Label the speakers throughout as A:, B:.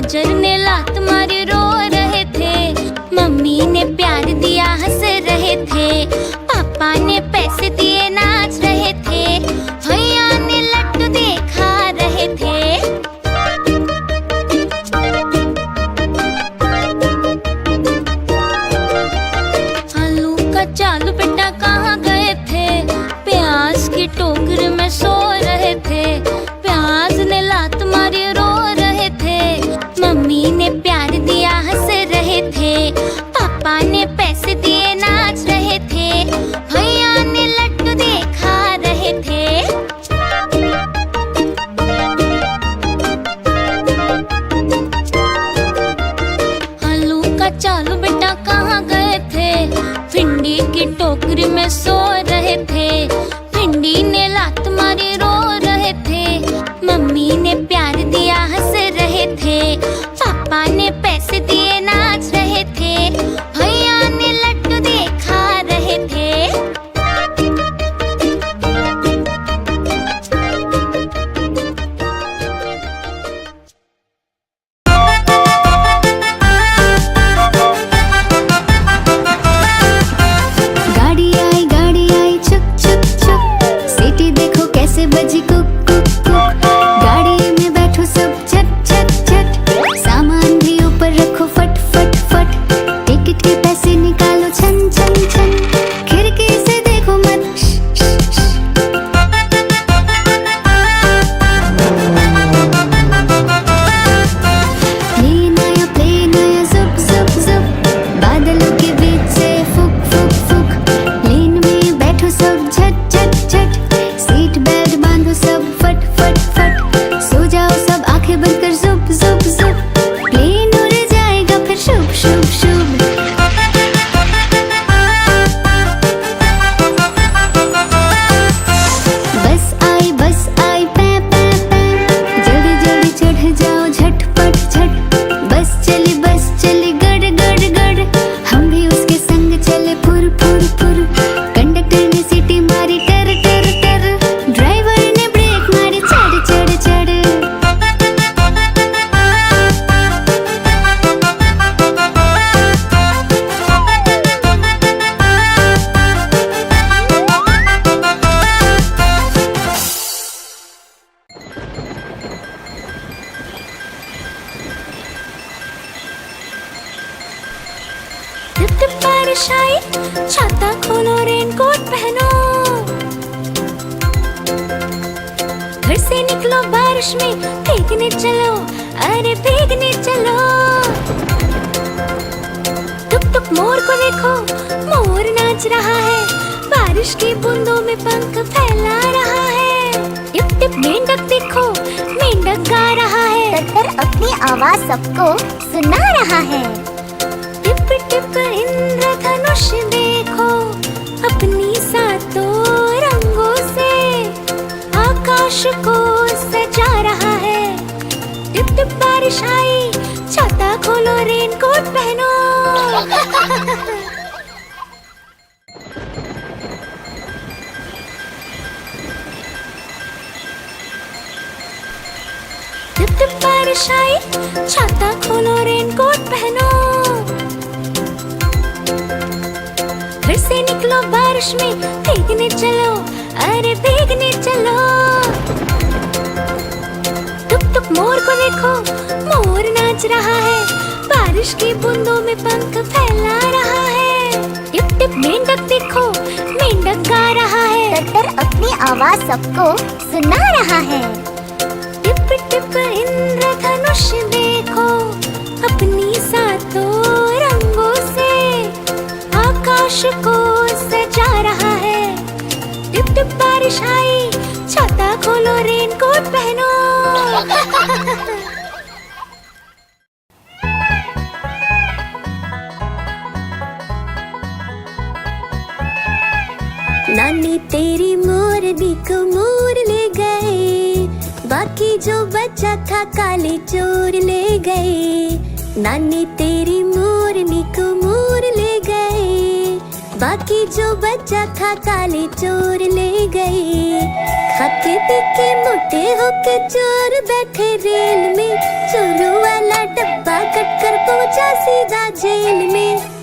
A: गाजर ने लात मारी रो रहे थे। में सो रहे थे। भिंडी ने लात मारी रो रहे थे। मम्मी ने प्यार दिया हंस रहे थे। पापा ने पैसे दिए नाच रहे थे। भैया ने लड्डू दिए खा रहे थे।
B: गाड़ी आई छुक छुक छुक। सीटी देखो कैसे बजी कुक कुक कुक। गाड़ी में बैठो सब छट छट छट। सामान भी ऊपर रखो फट फट फट। टिकट के पैसे निकालो छन छन छन। खिड़की से देखो मत श श श। प्लेन आया जुप जुप जुप। बादलों के बीच से फुक फुक फुक। लेन में बैठो सब झट झट झट। सीट बेल्ट बांधो सब फट फट फट। सो जाओ सब आंखें बंद कर जुप जुप जुप। प्लेन उड़ जाएगा फिर शुभ शुभ शुभ। बस आई पै पै पै। जल्दी जल्दी चढ़ जाओ झटपट झट। बस चली गड़ गड़ गड़। हम भी उसके संग चले फुर फुर फुर। कंडक्टर ने सीटी मारी टर टर टर। ड्राइवर ने ब्रेक मारी चढ़ चढ़ चढ़।
A: टिप टिप बारिश आई। छाता खोलो रेनकोट पहनो। घर से निकलो बारिश में भीगने चलो। अरे भीगने चलो। टुक टुक मोर को देखो मोर नाच रहा है। बारिश की बूंदों में पंख फैला रहा है। टिप टिप मेंढक देखो मेंढक गा रहा है।
C: तर अपनी आवाज सबको सुना रहा है।
A: टिप टिप इंद्रधनुष देखो अपनी सातों रंगों से आकाश को सजा रहा है। टिप टिप बारिश आई। छाता खोलो रेनकोट पहनो। टिप टिप बारिश आई। छाता खोलो रेनकोट पहनो। घर से निकलो बारिश में भीगने चलो। अरे भीगने चलो। टुक टुक मोर को देखो मोर नाच रहा है। बारिश की बूंदों में पंख फैला रहा है। टिप टिप मेंढक देखो मेंढक गा रहा है।
C: तर अपनी आवाज सबको सुना रहा है।
A: टिप टिप इंद्रधनुष देखो अपनी सातों रंगों से आकाश को सजा रहा है। टिप टिप बारिश आई। छाता खोलो रेनकोट पहनो।
B: नानी तेरी मोरनी को मोर ले गए। बाकी जो बचा था काले चोर ले गए। नानी तेरी मोरनी को मोर ले गए। बाकी जो बचा था काले चोर ले गए। खाते पीके मोटे होके चोर बैठे रेल में। चोरों वाला डब्बा कट कर पहुंचा सीधा जेल में।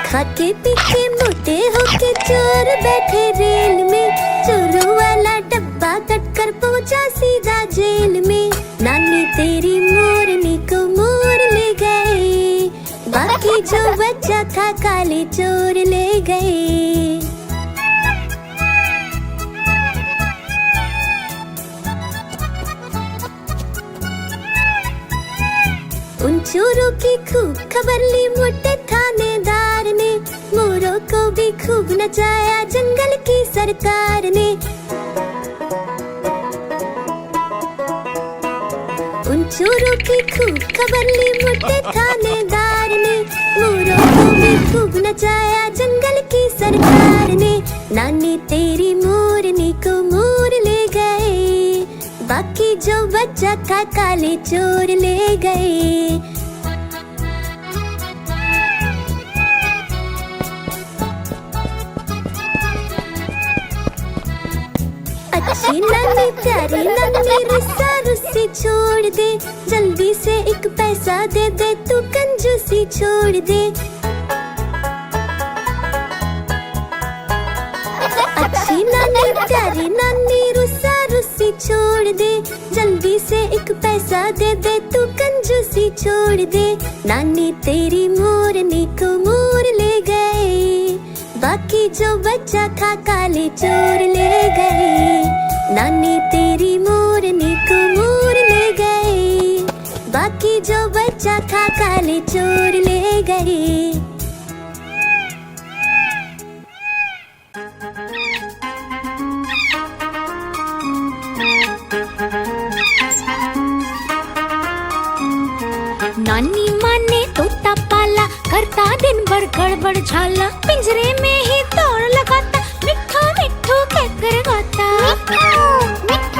B: खाके पीके मोटे होके चोर बैठे रेल में। चोरों वाला डब्बा कट कर पहुंचा सीधा जेल में। नानी तेरी मोरनी को मोर ले गए। बाकी जो बचा था काले चोर ले गए। उन चोरों की खूब खबर ली मोटे थानेदार ने। मोरों को भी खूब नचाया जंगल की सरकार ने। उन चोरों की खूब खबर ली मोटे थानेदार ने। मोरों को भी खूब नचाया जंगल की सरकार ने। नानी तेरी मोरनी को मोर ले गए, बाकी जो बच्चा था काले चोर ले गए। अच्छी नानी प्यारी नानी रुस्सा रुस्सी छोड़ दे, जल्दी से एक पैसा दे दे तू कंजूसी छोड़ दे। अच्छी नानी प्यारी नानी रुस्सा रुस्सी छोड़ दे, जल्दी से एक पैसा दे दे तू कंजूसी छोड़ दे। नानी तेरी मोरनी को मोर ले गए, बाकी जो बच्चा था काले चोर ले गए। नानी तेरी मोरनी को मोर ले गए, बाकी जो बच्चा था काले चोर ले गए।
A: नानी माँ ने तोता पाला, करता दिन भर गड़बड़ झाला, पिंजरे में ही दौड़ लगाता, मिट्ठू मिट्ठू कहकर गाता।
C: मिट्ठू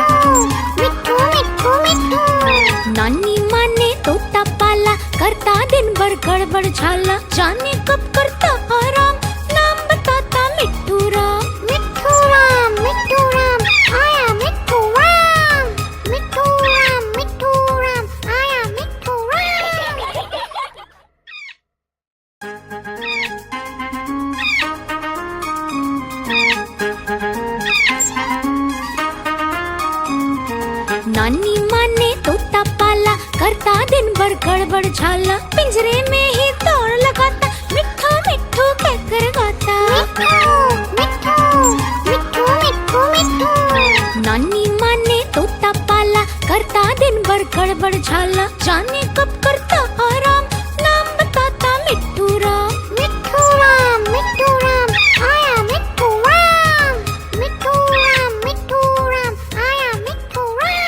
C: मिट्ठू मिट्ठू।
A: नानी माँ ने तोता पाला, करता दिन भर गड़बड़ झाला, जाने कब करता आराम, नाम बताता मिट्ठू राम।
C: मिट्ठू राम आया मिट्ठू राम, मिट्ठू राम आया मिट्ठू राम।
A: नानी माँ ने तोता पाला, करता दिन भर गड़बड़ झाला, पिंजरे में ही दौड़ लगाता, मिट्ठू मिट्ठू कहकर गाता।
C: मिट्ठू मिट्ठू।
A: नानी माँ ने तोता पाला, करता दिन भर गड़बड़ झाला, जाने कब करता आराम, नाम बताता मिट्ठू राम।
C: मिट्ठू राम आया मिट्ठू राम, मिट्ठू राम आया मिट्ठू राम।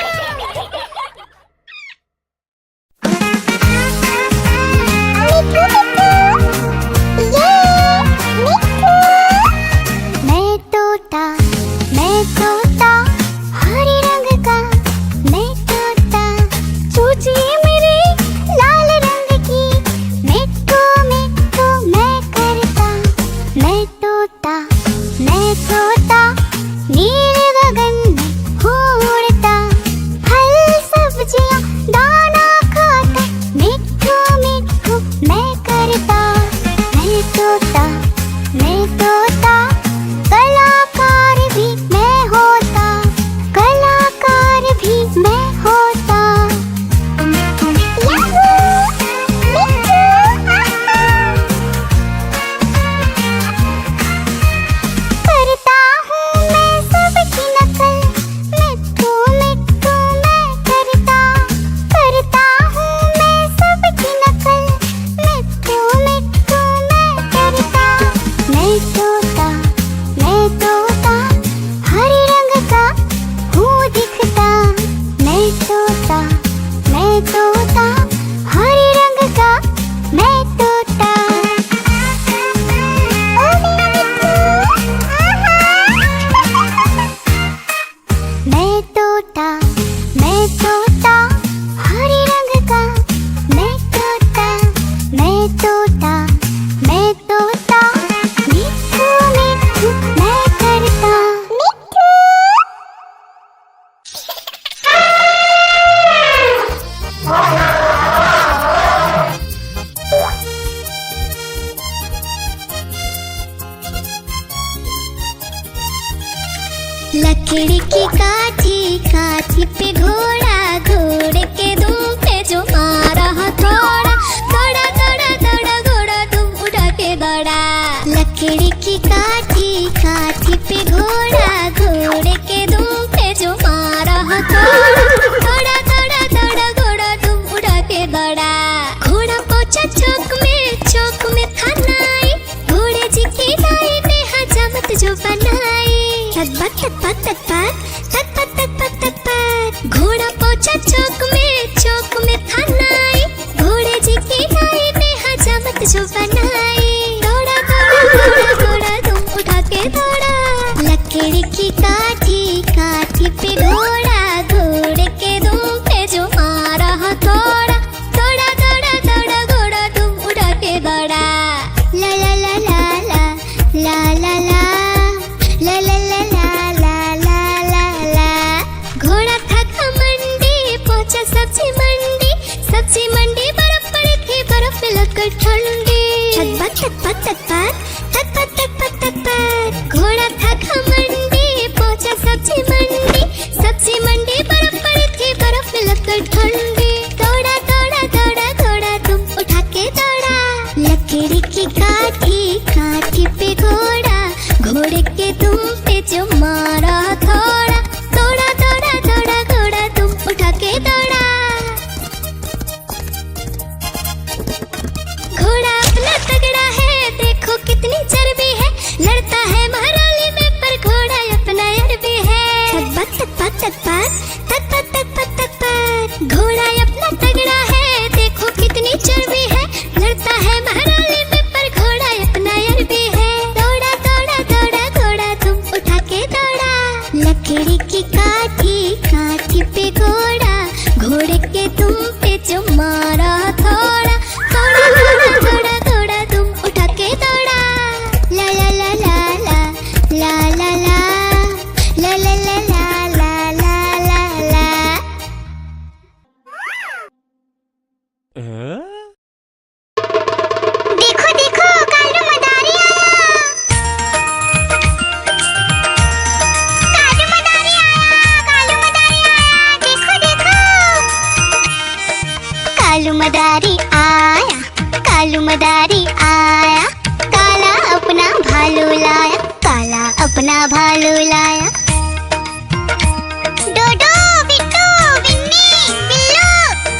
C: मैं तोता हरे रंग का, मैं तोता चूचिए मेरे लाल रंग की, मिट्ठू मिट्ठू मैं करता। मैं तोता नीले गगन में उड़ता, फल सब्जियां दाना खाता, मिट्ठू मिट्ठू मैं करता। मैं तोता कलाकार भी मैं होता, कलाकार भी मैं होता। करता हूँ मैं सबकी नकल, मिट्ठू मिट्ठू मैं करता। करता हूँ मैं सबकी नकल, मिट्ठू मिट्ठू मैं करता। मैं तोता हरे रंग का हूँ दिखता, मैं तोता हरे रंग का मैं तोता। मैं तोता हरे रंग का मैं तोता। मैं तोता मिट्ठू मिट्ठू मैं करता।
B: लकड़ी की काठी, काठी पे घोड़ा, जो बनाए। दौड़ा दौड़ा दौड़ा दौड़ा तुम उठा के दौड़ा। लकड़ी की काठी काठी पे घोड़ा, घोड़े के दुम पे जो मारा हथौड़ा। दौड़ा दौड़ा दौड़ा घोड़ा तुम उठा के दौड़ा। ला ला ला ला ला ला ला ला ला ला ला ला ला ला ला। घोड़ा था घमंडी पहुंचा सब्जी मंडी। सब्जी मंडी बर्फ पड़ी थी, बर्फ में लगकर ठंडी। थकपक थकपक थकपक थकपक थकपक थकपक। घोड़ा था घमंडी पहुंचा सब्जी मंडी। सब्जी मंडी बर्फ पड़ी थी, बर्फ में लगकर ठंडी। दौड़ा दौड़ा दौड़ा घोड़ा तुम उठा के दौड़ा। लकड़ी की काठी काठी पे घोड़ा, घोड़े के दुम पे जो मारा हथौड़ा। दौड़ा दौड़ा दौड़ा घोड़ा तुम उठा के दौड़ा। घोड़ा अपना तगड़ा है, देखो कितनी चर्बी है। लड़ता है महाराली में पर घोड़ा अपना अरबी है। थकपक थकपक थकपक थकपक थकपक थकपक। घोड़ा अपना तगड़ा है, देखो कितनी चर्बी है। लड़ता है महाराली में पर घोड़ा अपना अरबी है। दौड़ा दौड़ा दौड़ा घोड़ा तुम उठा के दौड़ा। लकड़ी की काठी काठी पे घोड़ा, घोड़े के दुम पे जो मारा हथौड़ा। दौड़ा दौड़ा दौड़ा घोड़ा तुम उठा के दौड़ा। ला ला ला ला ला ला ला ला ला ला ला ला ला ला ला।
C: देखो देखो कालू मदारी आया। कालू मदारी आया, कालू मदारी आया। देखो देखो कालू मदारी आया, कालू मदारी आया। काला अपना भालू लाया, काला अपना भालू लाया। डोडो बिट्टू बिन्नी बिल्लू,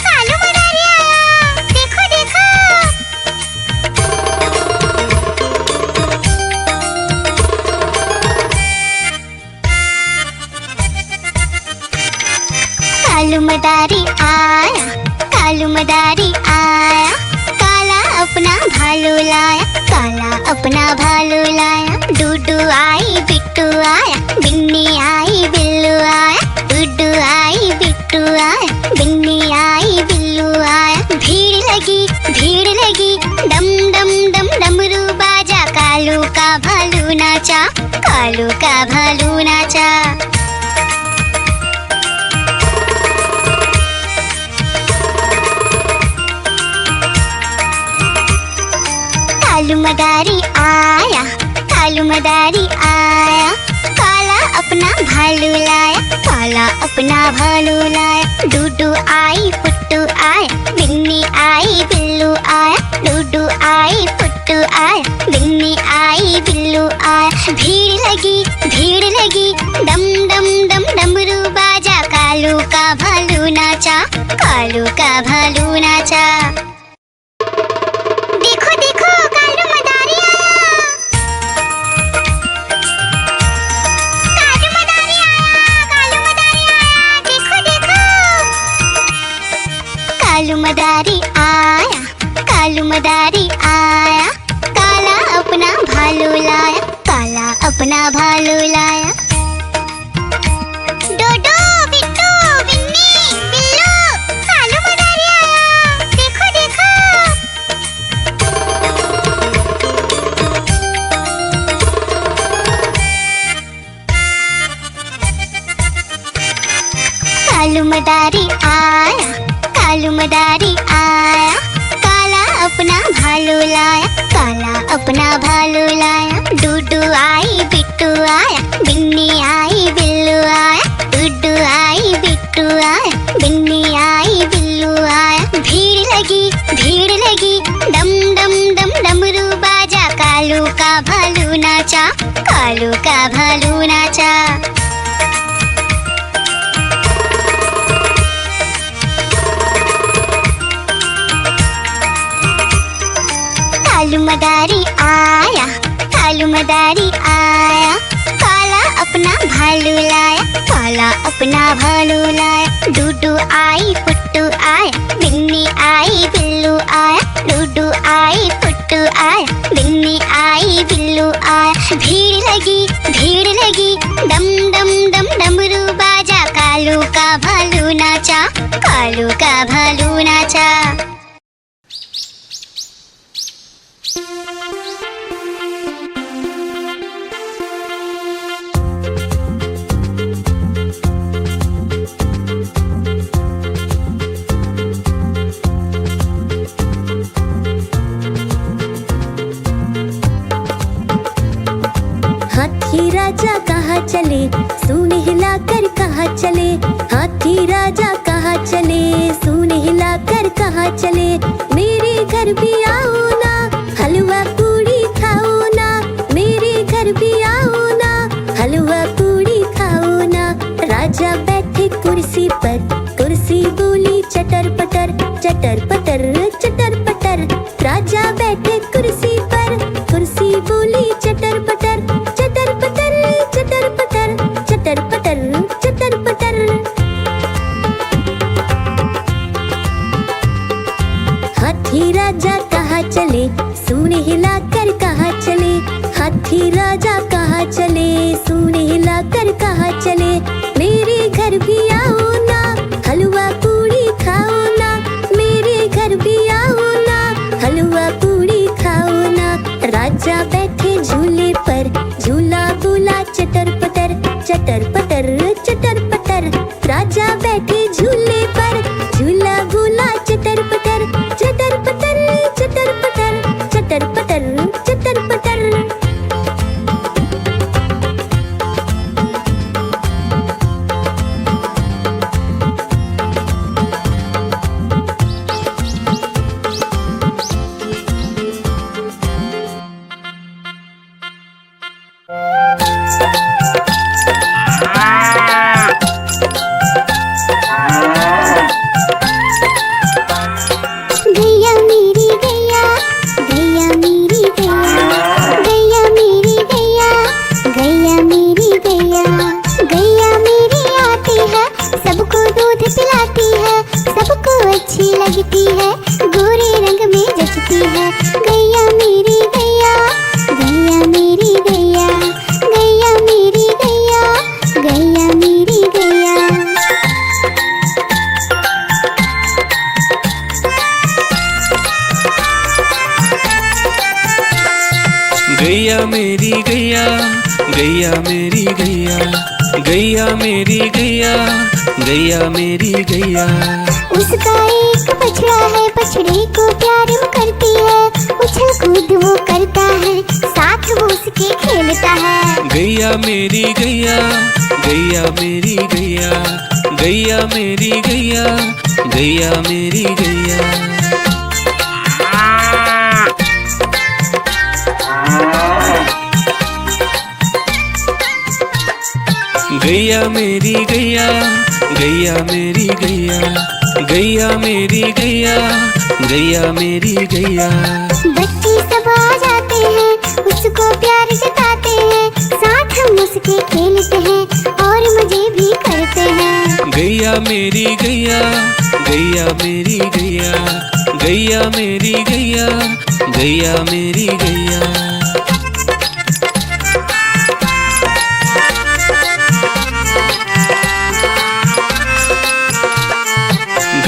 C: कालू मदारी आया। देखो देखो कालू मदारी आया, कालू मदारी आया। काला अपना भालू लाया, काला अपना भालू लाया। डूडू आई बिट्टू आया, बिन्नी आई बिल्लू आया। डूडू आई बिट्टू आया, बिन्नी आई बिल्लू आया। भीड़ लगी डम डम डम डमरू बाजा। कालू का भालू नाचा, कालू का भालू नाचा। कालू मदारी आया, कालू मदारी आया। काला अपना भालू लाया, काला अपना भालू लाया। डूडू आई पुट्टू आया, बिन्नी आई बिल्लू आया। डूडू आई पुट्टू आया, बिन्नी आई बिल्लू आया। भीड़ लगी डम डम डम डमरू बाजा। कालू का भालू नाचा, कालू का भालू नाचा। देखो देखो कालू मदारी आया। कालू मदारी आया, कालू मदारी आया। देखो देखो कालू मदारी आया, कालू मदारी आया। काला अपना भालू लाया, काला अपना भालू लाया। डोडो बिट्टू बिन्नी बिल्लू, कालू मदारी आया। देखो देखो कालू मदारी आया, कालू मदारी आया। काला अपना भालू लाया, काला अपना भालू लाया। डूडू आई बिट्टू आया, बिन्नी आई बिल्लू आया। डूडू आई बिट्टू आया, बिन्नी आई बिल्लू आया। भीड़ लगी डम डम डम डमरू बाजा। कालू का भालू नाचा, कालू का भालू नाचा। कालू मदारी आया, कालू मदारी आया। काला अपना भालू लाया, काला अपना भालू लाया। डूडू आई पुट्टू आया, बिन्नी आई बिल्लू आया। डूडू आई पुट्टू कालू का भालू नाचा।
B: हाथी राजा कहाँ चले, सूंड हिलाकर कहाँ चले। हाथी राजा कहाँ चले, सूंड हिलाकर कहाँ चले। मेरे घर भी आओ ना, हलवा पूड़ी खाओ ना। मेरे घर भी आओ ना, हलवा पूड़ी खाओ ना। राजा बैठे कुर्सी पर, कुर्सी बोली चटर पटर, चटर पटर चटर पटर। राजा बैठे कुर्सी पर, कुर्सी बोली चटर पटर, चटर पटर चटर पटर, चटर पटर चटर पटर। हाथी राजा कहाँ चले, सूंड हिलाकर कहाँ चले। हाथी राजा कहाँ चले, सूंड हिलाकर कहाँ चले। मेरे घर भी आओ ना, हलवा पूड़ी खाओ ना। मेरे घर भी आओ ना, हलवा पूड़ी खाओ ना। राजा बैठे झूले पर, झूला बोला चटर पटर, चटर पटर चटर पटर। राजा बैठे झूले पर, झूला बोला चटर पटर, चटर पटर चटर पटर, चटर पटर चटर पटर।
C: गैया मेरी गैया, गैया मेरी गैया, गैया मेरी गैया, गैया मेरी गैया। गैया मेरी आती है, सबको दूध पिलाती है, सबको अच्छी लगती है, गोरे रंग में जचती है। गैया मेरी गैया, गैया मेरी गैया, गैया मेरी गैया, गैया मेरी गैया।
D: गैया मेरी गैया, गैया मेरी गैया, गैया मेरी गैया, गैया मेरी गैया।
C: उसका एक बछड़ा है, बछड़े को प्यार वो करती है, उछल कूद वो करता है, साथ वो उसके खेलता है।
D: गैया मेरी गैया, गैया मेरी गैया, गैया मेरी गैया, गैया मेरी गैया। गैया मेरी गैया, गैया मेरी गैया, गैया मेरी गैया, गैया मेरी गैया।
C: बच्चे सब आ जाते हैं, उसको प्यार जताते हैं, साथ हम उसके खेलते हैं और मजे भी करते हैं।
D: गैया मेरी गैया, गैया मेरी गैया, गैया मेरी गैया, गैया मेरी गैया।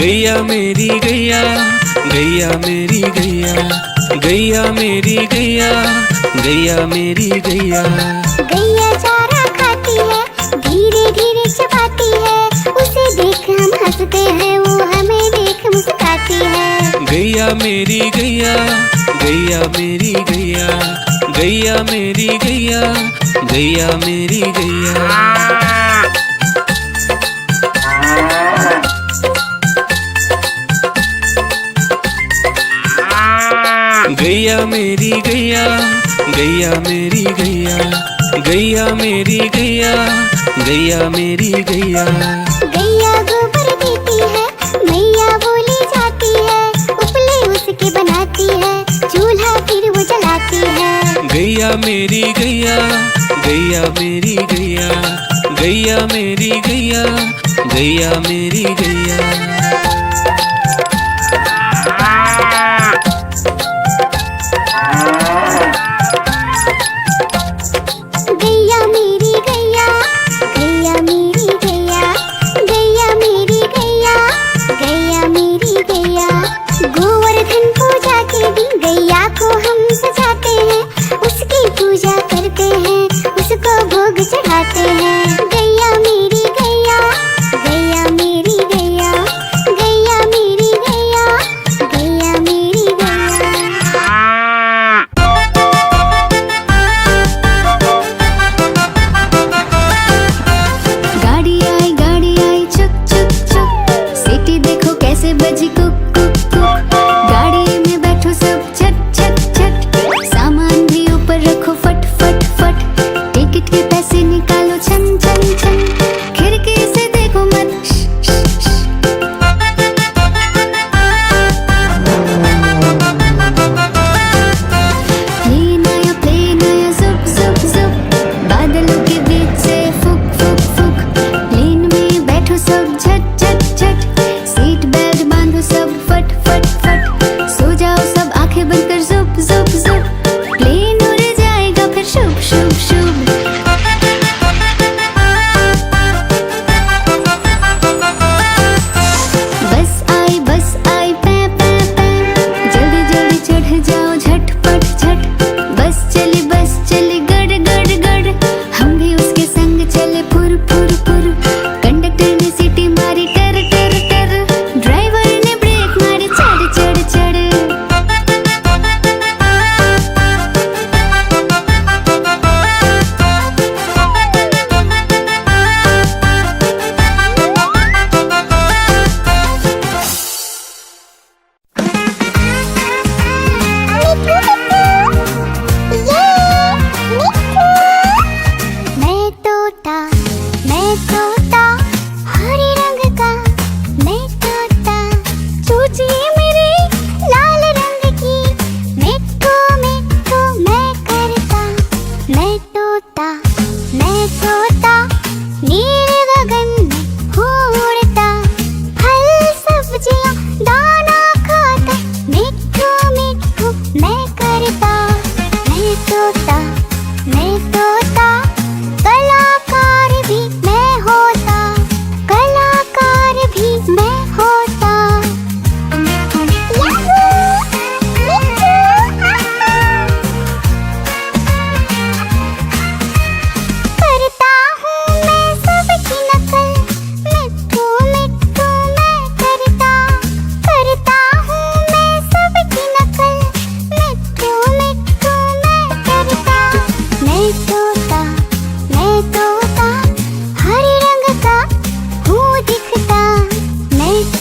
D: गैया मेरी गैया, गैया मेरी गैया, गैया मेरी गैया, गैया मेरी गैया।
C: गैया चारा खाती है, धीरे धीरे चबाती है, उसे देख हम हंसते हैं, वो हमें देख मुस्कुराती है।
D: गैया मेरी गैया, गैया मेरी गैया, गैया मेरी गैया, गैया मेरी गैया। गैया मेरी गैया, गैया मेरी गैया, गैया मेरी गैया, गैया मेरी गैया।
C: गैया गोबर देती है, मैया बोली जाती है, उपले उसके बनाती है, चूल्हा फिर वो जलाती है।
D: गैया मेरी गैया, गैया मेरी गैया, गैया मेरी गैया, गैया मेरी गैया।
C: गैया मेरी गैया, गैया मेरी गैया, गैया मेरी गैया,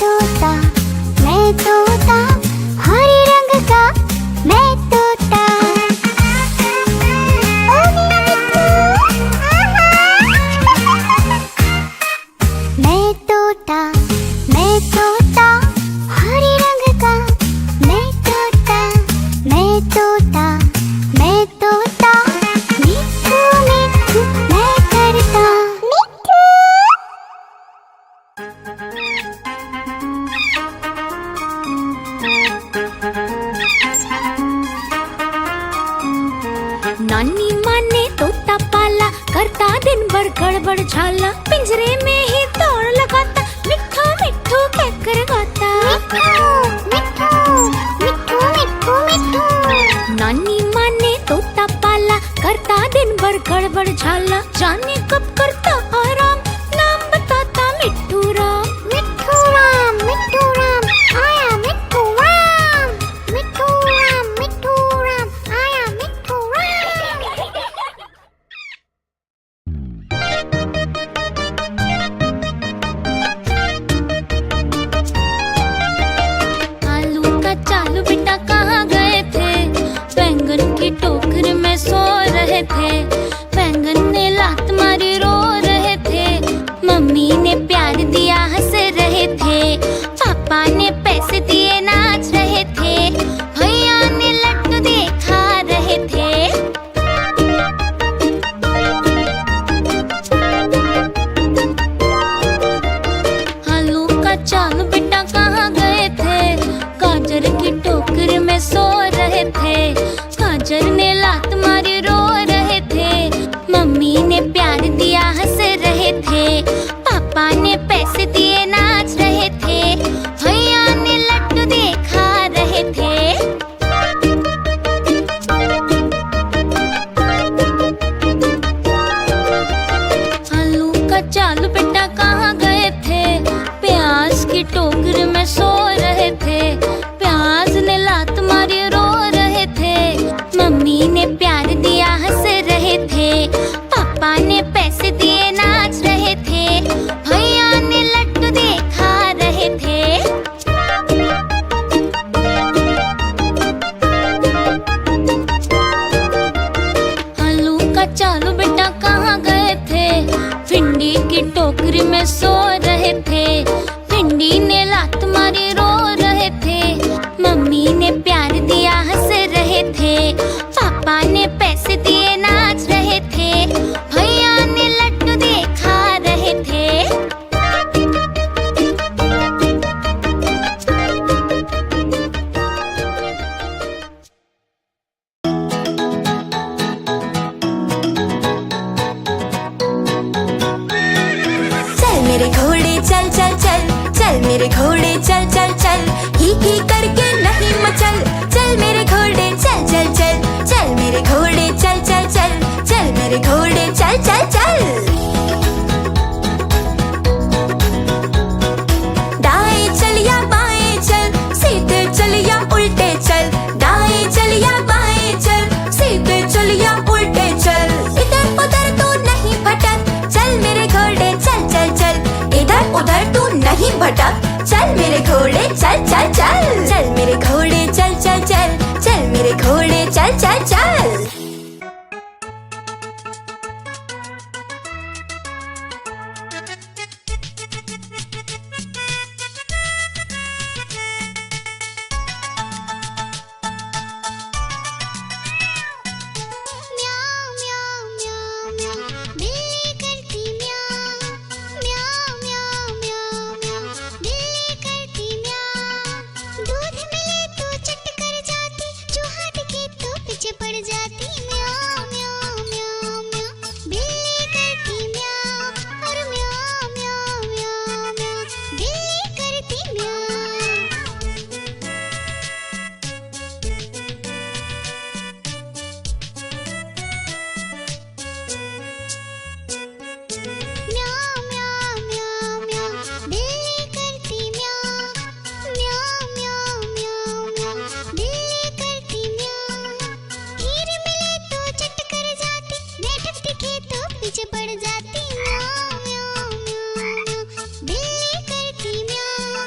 C: तोता, मैं तोता, हरे रंग का मैं तोता। मैं तोता, मैं तोता, हरे रंग का मैं तोता, मैं तोता, मैं तोता, मिठू मिठू मैं करता मिठू।
A: नानी माँ ने तोता पाला, करता दिन भर गड़बड़ झाला, पिंजरे में ही दौड़ लगाता, मिठू मिठू कहकर गाता।
C: मिठू मिठू मिठू मिठू।
A: नानी माँ ने तोता पाला, करता दिन भर गड़बड़ झाला, जाने कब करता आराम, नाम बताता मिठू राम।
C: मिठू राम आया मिठू राम, मिठू राम आया मिठू राम।
A: आलू का चालू बेटा कहाँ गए थे, बैंगन की टोकरी में सो रहे थे, बैंगन ने लात मारी रो रहे थे, मम्मी ने प्यार दिया हंस रहे थे, पापा ने पैसे दिए नाच रहे थे, भैया ने लड्डू देखा रहे थे। आलू का चालू बेटा कहाँ गए थे, गाजर की टोकरी में सो रहे थे, गाजर ने लात मारी रो रहे थे, मम्मी ने प्यार दिया हंस रहे थे, पापा ने पैसे दिए नाच रहे थे, भैया ने लड्डू देखा रहे थे। आलू का चालू बेटा कहाँ गए थे, प्याज की टोकरी में सो रहे थे, प्याज ने लात मारी रो रहे थे, मम्मी ने प्यार दिया हंस रहे थे, पापा ने पैसे दिए नाच रहे थे, भैया ने लड्डू देखा रहे थे। आलू का चालू बेटा कहाँ गए थे, भिंडी की टोकरी में सो रहे थे, भिंडी ने लात मारी रो रहे थे, मम्मी ने प्यार दिया हंस रहे थे, पापा ने पैसे दिए नाच रहे थे, भैया ने लड्डू देखा रहे थे।
B: चल मेरे घोड़े चल चल चल, चल मेरे घोड़े चल चल चल, ही करके नहीं मचल, चल मेरे घोड़े चल चल चल, चल मेरे घोड़े चल चल चल, चल मेरे घोड़े चल चल चल। दाएं चल या बाएं चल, सीधे चल या उल्टे चल, दाएं चल या बाएं चल, सीधे चल या उल्टे चल, इधर उधर तू नहीं भटक, चल मेरे घोड़े चल चल चल, इधर उधर तू नहीं भटक, चल मेरे घोड़े चल चल चल, चल मेरे घोड़े चल चल चल, चल मेरे घोड़े चल चल चल।
C: म्याऊ म्याऊ म्याऊ म्याऊ, बिल्ली करती म्याऊ, म्याऊ म्याऊ म्याऊ म्याऊ, बिल्ली करती म्याऊ, दूध मिले तो चट कर जाती, चूहा दिखे तो पीछे पड़ जाती, म्याऊ म्याऊ म्याऊ म्याऊ, बिल्ली करती म्याऊ, और म्याऊ म्याऊ म्याऊ म्याऊ, बिल्ली करती म्याऊ। म्याऊ म्याऊ म्याऊ म्याऊ, बिल्ली करती म्याऊ, म्याऊ म्याऊ म्याऊ म्याऊ, बिल्ली करती म्याऊ, खीर मिले तो चट कर जाती, मेढक दिखे तो पीछे पड़ जाती, म्याऊ म्याऊ म्याऊ म्याऊ, बिल्ली करती म्याऊ,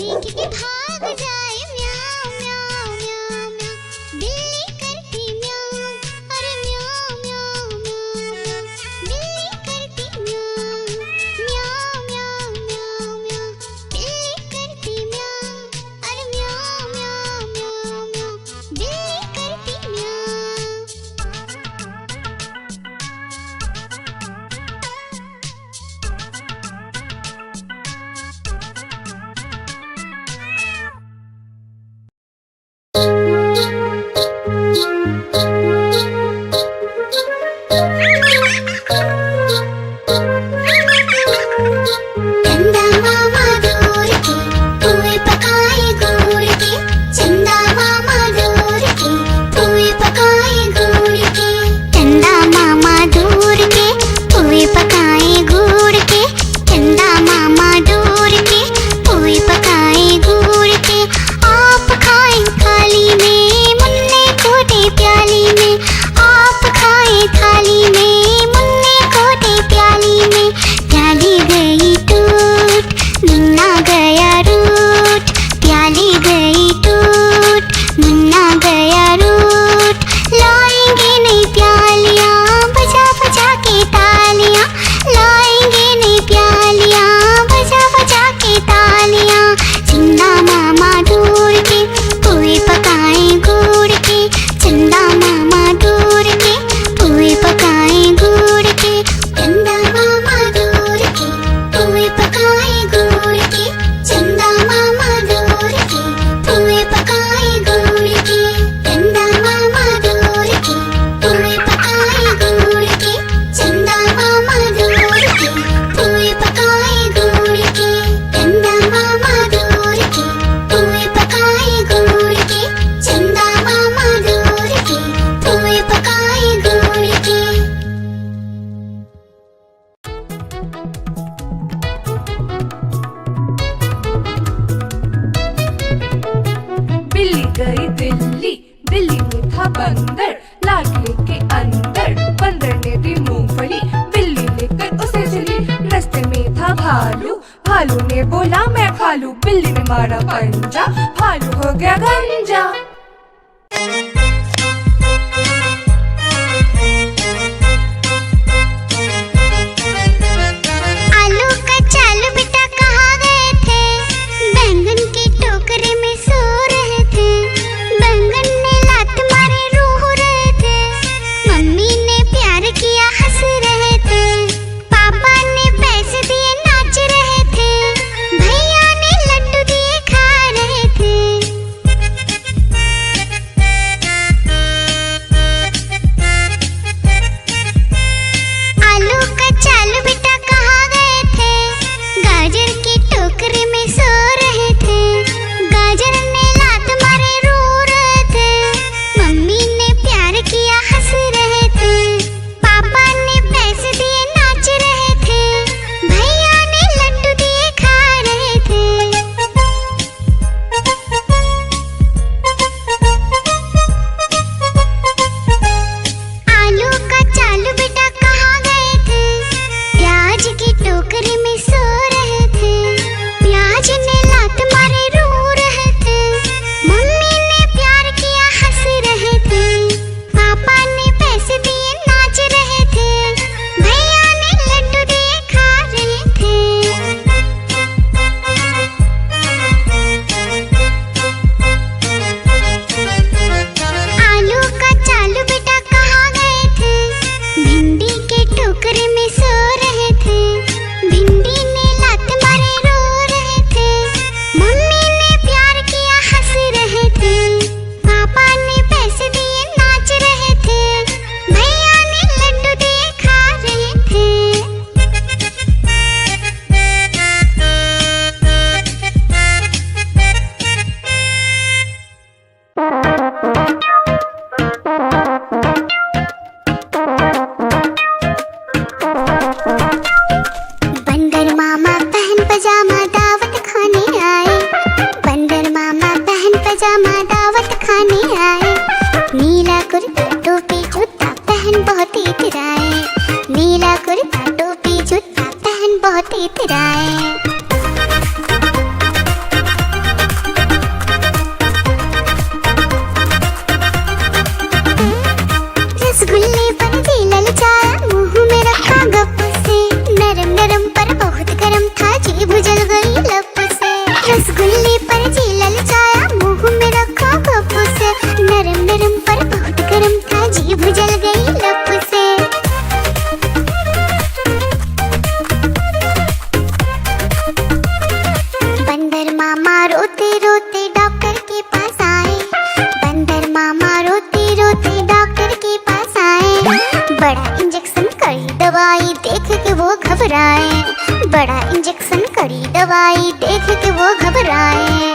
C: देख के भाग जाए म्याऊं म्याऊं म्याऊं म्याऊं। बिल्ली करती म्याऊं, अरे म्याऊं म्याऊं म्याऊं। बिल्ली करती म्याऊं म्याऊं म्याऊं म्याऊं म्याऊं। बिल्ली करती म्याऊं, अरे म्याऊं म्याऊं म्याऊं म्याऊं। बिल्ली करती म्याऊं। चंदा मामा दूर के पुए पकाए गुड़ के। चंदा मामा दूर के पुए पकाए गुड़ के। चंदा मामा दूर के पुए पकाए गुड़ के। चंदा मामा दूर के पुए पकाए गुड़ के। आप खाए थाली में, मुन्ने कोटे प्याली में। आप खाए थाली में, मुन्ने कोटे प्याली में। प्याली गई टूट, मुन्ना गया रूठ। प्याली गई टूट, मुन्ना गया रूठ। लाएंगे नई प्यालियां, बजा बजा के तालियां। लाएंगे नई प्यालियां, बजा बजा के तालियां। चंदा मामा दूर के पुए पकाए गुड़ के। चंदा मामा दूर के पुए पकाए गुड़ के। चंदा मामा दूर के पुए पकाए गुड़ के। चंदा मामा दूर के पुए पकाए गुड़ के। चंदा मामा दूर के पुए पकाए गुड़ के। चंदा मामा दूर के पुए पकाए गुड़ के। चंदा मामा दूर के पुए पकाए गुड़ के। चंदा मामा दूर के पुए पकाए गुड़ के।
E: बिल्ली गई दिल्ली, दिल्ली में था बंदर। लाडली के अंदर बंदर ने दी मूंगफली। बिल्ली लेकर उसे चली, रास्ते में था भालू। भालू ने बोला मैं खा लूं। बिल्ली ने मारा पंजा, भालू हो गया गंजा।
C: आलू का चालू बेटा कहाँ गए थे? बैंगन की टोकरी में सो रहे थे। बैंगन ने लात मारी रो रहे थे। मम्मी ने प्यार किया हंस रहे थे। पापा ने पैसे दिए नाच रहे थे। भैया ने लड्डू दिए खा रहे थे। आलू का चालू बेटा कहाँ गए थे? गाजर की टोकरी में सो रहे थे। गाजर ने लात मारे रो रहे थे। मम्मी ने प्यार किया हंस रहे थे। पापा ने पैसे दिए नाच रहे थे। भैया ने लड्डू दिए खा रहे थे। आलू का चालू बेटा कहाँ गए थे? प्याज की टोकरी में सो रहे थे। प्याज ने लात मारे रो रहे थे। मम्मी ने प्यार किया हंस रहे थे। पापा ने पैसे दिए नाच रहे थे। भैया ने लड्डू दिए खा रहे थे। आलू का चालू बेटा कहाँ गए थे? भिंडी के टोकरे में सो रहे थे। भिंडी ने लात मारे रो रहे थे। मम्मी ने प्यार किया हंस रहे थे। पापा ने पैसे दिए नाच रहे थे। भैया ने लड्डू दिए खा रहे थे। बंदर मामा पहन पजामा दावत खाने आए। बंदर मामा पहन पजामा दावत खाने आए। नीला कुर्ता टोपी जूता पहन बहुत इतराए। नीला कुर्ता टोपी जूता पहन बहुत इतराए। जीभ जल गई लप से। रसगुल्ले पर जी ललचाया, मुंह में रखा कप से। नरम नरम पर बहुत गर्म था, जीभ जल गई लप से। बंदर मामा रोते रोते डॉक्टर के पास आए। बंदर मामा रोते रोते डॉक्टर के पास आए। बड़ा इंजेक्शन कड़ी दवाई देख के वो घबराए। बड़ा इंजेक्शन कड़ी दवाई देख के वो घबराए।